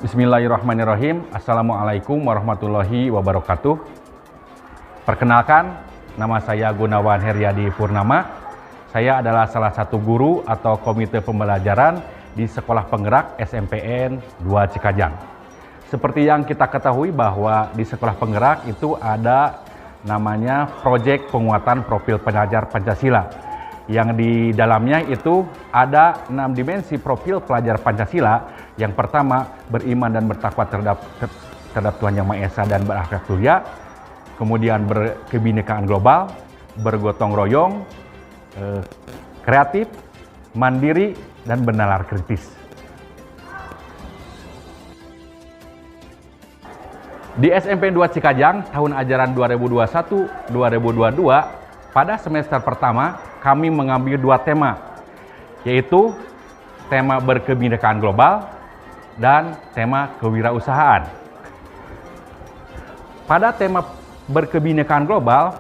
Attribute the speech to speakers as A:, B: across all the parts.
A: Bismillahirrahmanirrahim. Assalamualaikum warahmatullahi wabarakatuh. Perkenalkan, nama saya Gunawan Heriadi Purnama. Saya adalah salah satu guru atau komite pembelajaran di Sekolah Penggerak SMPN 2 Cikajang. Seperti yang kita ketahui bahwa di Sekolah Penggerak itu ada namanya proyek penguatan profil pengajar Pancasila. Yang di dalamnya itu ada 6 dimensi profil pelajar Pancasila. Yang pertama, beriman dan bertakwa terhadap Tuhan Yang Maha Esa dan berakhlak mulia. Kemudian berkebinekaan global, bergotong royong, kreatif, mandiri, dan bernalar kritis. Di SMP 2 Cikajang tahun ajaran 2021-2022, pada semester pertama kami mengambil 2 tema, yaitu tema berkebinekaan global dan tema kewirausahaan. Pada tema berkebinekaan global,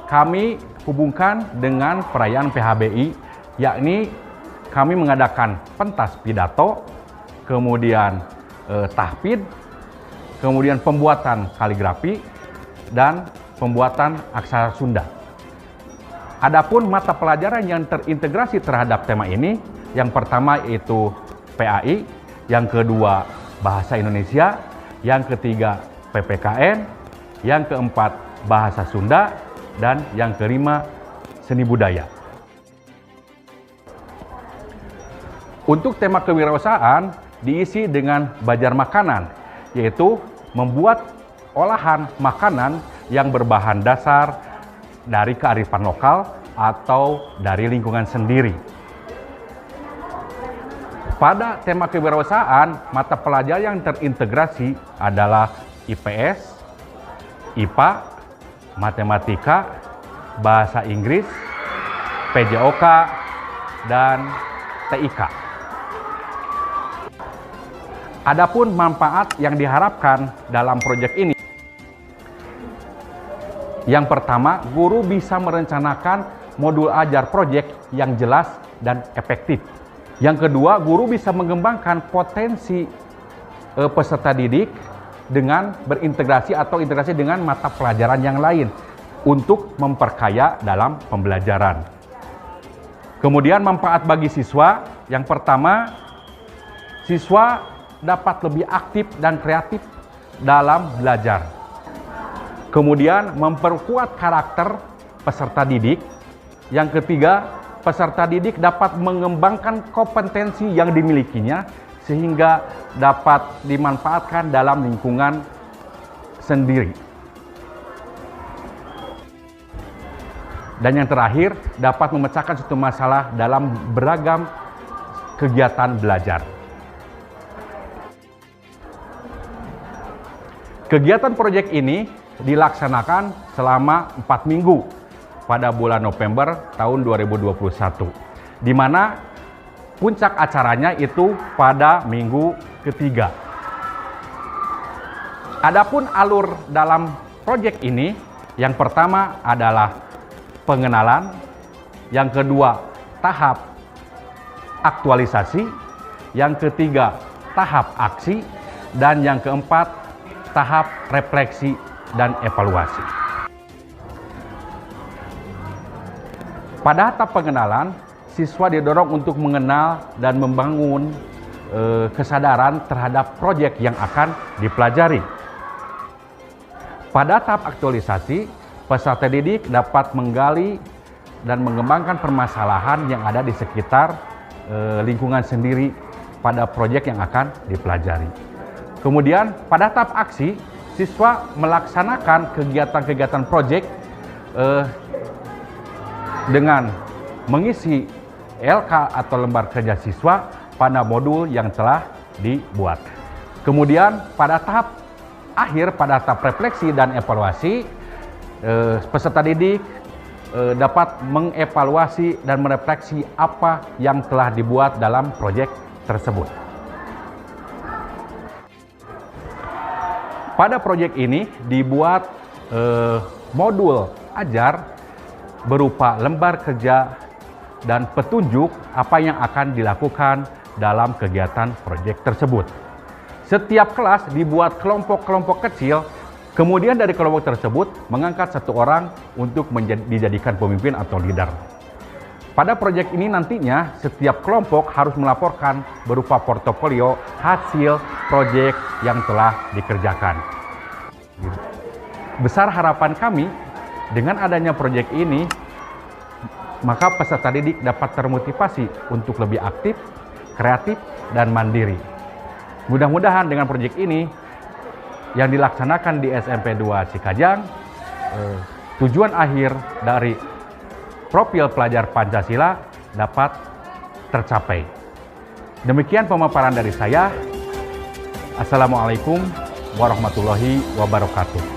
A: kami hubungkan dengan perayaan PHBI, yakni kami mengadakan pentas pidato, kemudian tahfidz, kemudian pembuatan kaligrafi, dan pembuatan aksara Sunda. Adapun mata pelajaran yang terintegrasi terhadap tema ini, yang pertama yaitu PAI, yang kedua Bahasa Indonesia, yang ketiga PPKN, yang keempat Bahasa Sunda, dan yang kelima Seni Budaya. Untuk tema kewirausahaan diisi dengan belajar makanan, yaitu membuat olahan makanan yang berbahan dasar dari kearifan lokal atau dari lingkungan sendiri. Pada tema kewirausahaan, mata pelajaran yang terintegrasi adalah IPS, IPA, Matematika, Bahasa Inggris, PJOK, dan TIK. Adapun manfaat yang diharapkan dalam proyek ini, yang pertama, guru bisa merencanakan modul ajar proyek yang jelas dan efektif. Yang kedua, guru bisa mengembangkan potensi peserta didik dengan berintegrasi atau integrasi dengan mata pelajaran yang lain untuk memperkaya dalam pembelajaran. Kemudian manfaat bagi siswa, yang pertama, siswa dapat lebih aktif dan kreatif dalam belajar. Kemudian memperkuat karakter peserta didik. Yang ketiga, peserta didik dapat mengembangkan kompetensi yang dimilikinya sehingga dapat dimanfaatkan dalam lingkungan sendiri. Dan yang terakhir, dapat memecahkan suatu masalah dalam beragam kegiatan belajar. Kegiatan proyek ini dilaksanakan selama 4 minggu pada bulan November tahun 2021, di mana puncak acaranya itu pada minggu ketiga. Adapun alur dalam proyek ini, yang pertama adalah pengenalan, yang kedua tahap aktualisasi, yang ketiga tahap aksi, dan yang keempat tahap refleksi dan evaluasi. Pada tahap pengenalan, siswa didorong untuk mengenal dan membangun kesadaran terhadap proyek yang akan dipelajari. Pada tahap aktualisasi, peserta didik dapat menggali dan mengembangkan permasalahan yang ada di sekitar lingkungan sendiri pada proyek yang akan dipelajari. Kemudian pada tahap aksi, siswa melaksanakan kegiatan-kegiatan proyek dengan mengisi LK atau lembar kerja siswa pada modul yang telah dibuat. Kemudian pada tahap akhir, pada tahap refleksi dan evaluasi, peserta didik dapat mengevaluasi dan merefleksi apa yang telah dibuat dalam proyek tersebut. Pada proyek ini dibuat modul ajar berupa lembar kerja dan petunjuk apa yang akan dilakukan dalam kegiatan proyek tersebut. Setiap kelas dibuat kelompok-kelompok kecil, kemudian dari kelompok tersebut mengangkat satu orang untuk dijadikan pemimpin atau leader. Pada proyek ini nantinya setiap kelompok harus melaporkan berupa portofolio hasil proyek yang telah dikerjakan. Besar harapan kami dengan adanya proyek ini, maka peserta didik dapat termotivasi untuk lebih aktif, kreatif, dan mandiri. Mudah-mudahan dengan proyek ini yang dilaksanakan di SMP 2 Cikajang, tujuan akhir dari profil pelajar Pancasila dapat tercapai. Demikian pemaparan dari saya. Assalamualaikum warahmatullahi wabarakatuh.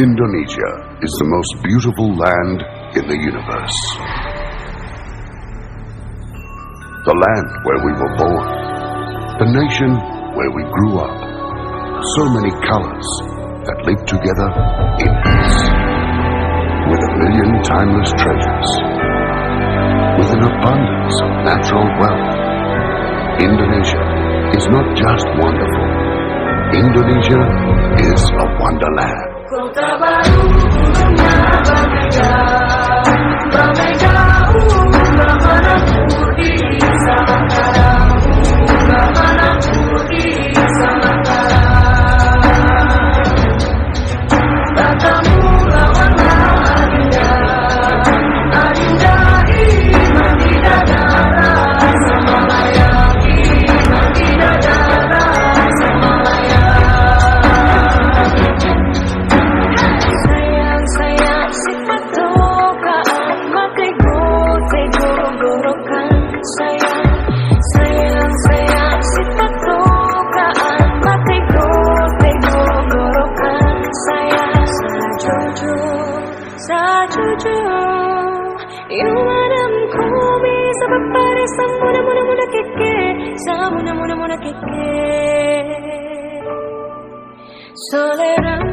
B: Indonesia is the most beautiful land in the universe. The land where we were born, the nation where we grew up. So many colors that live together in peace. With a million timeless treasures. With an abundance of natural wealth. Indonesia is not just wonderful. Indonesia is a wonderland.
C: Kota baru punya berbeda, ramai jauh, mana ku di Samantara, mana ku di Samantara. Katamu lawan adinda, adinda iman di dada, sama layak iman di dada, sama layak. Soleran,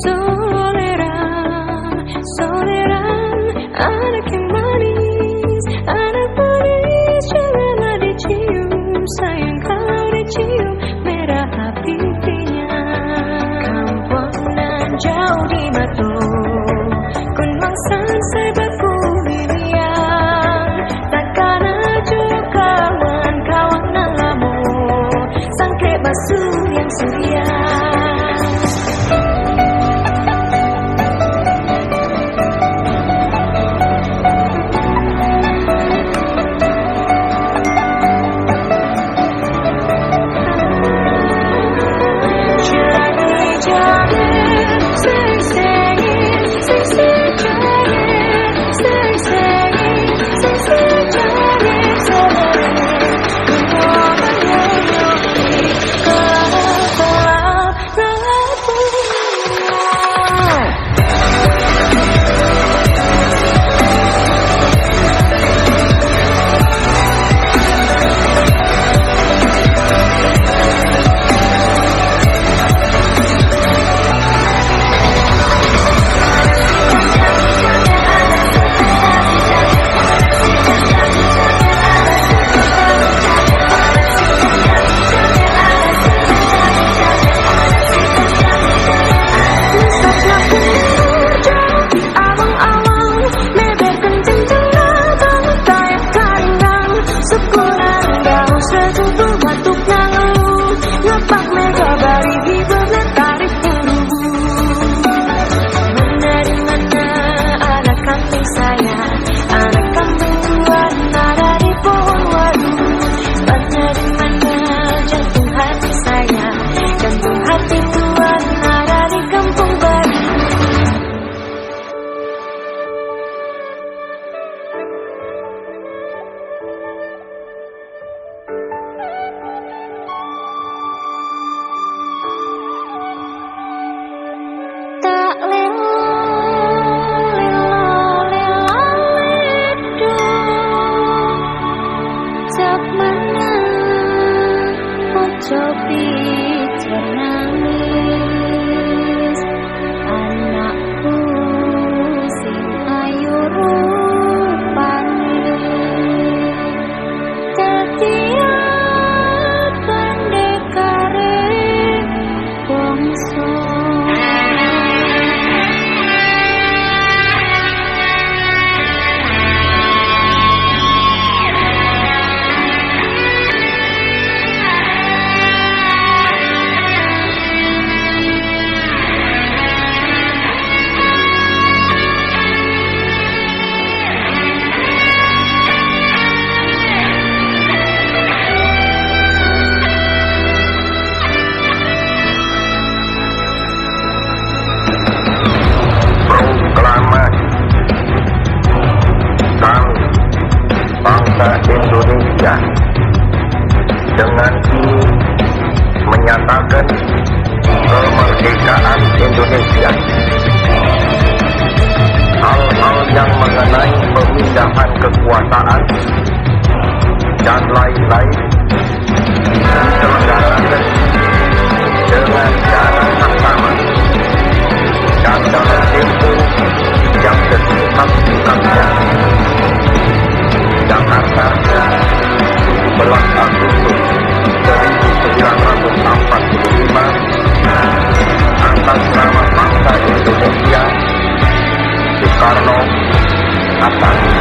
C: soleran, soleran, anak yang manis, janganlah dicium, sayang kalau dicium, merah hatinya. Kampungan jauh di mata, kun mangsan serbaku hiliang, takkan aja kawan-kawan nalamu, sangke basuh yang suria.
D: kekuasaan, dan lain-lain diselenggarakan dengan cara yang sama dan dalam tempo yang sesingkat-singkatnya. Jakarta, 17 Agustus 1945, atas nama bangsa Indonesia, Soekarno, Hatta.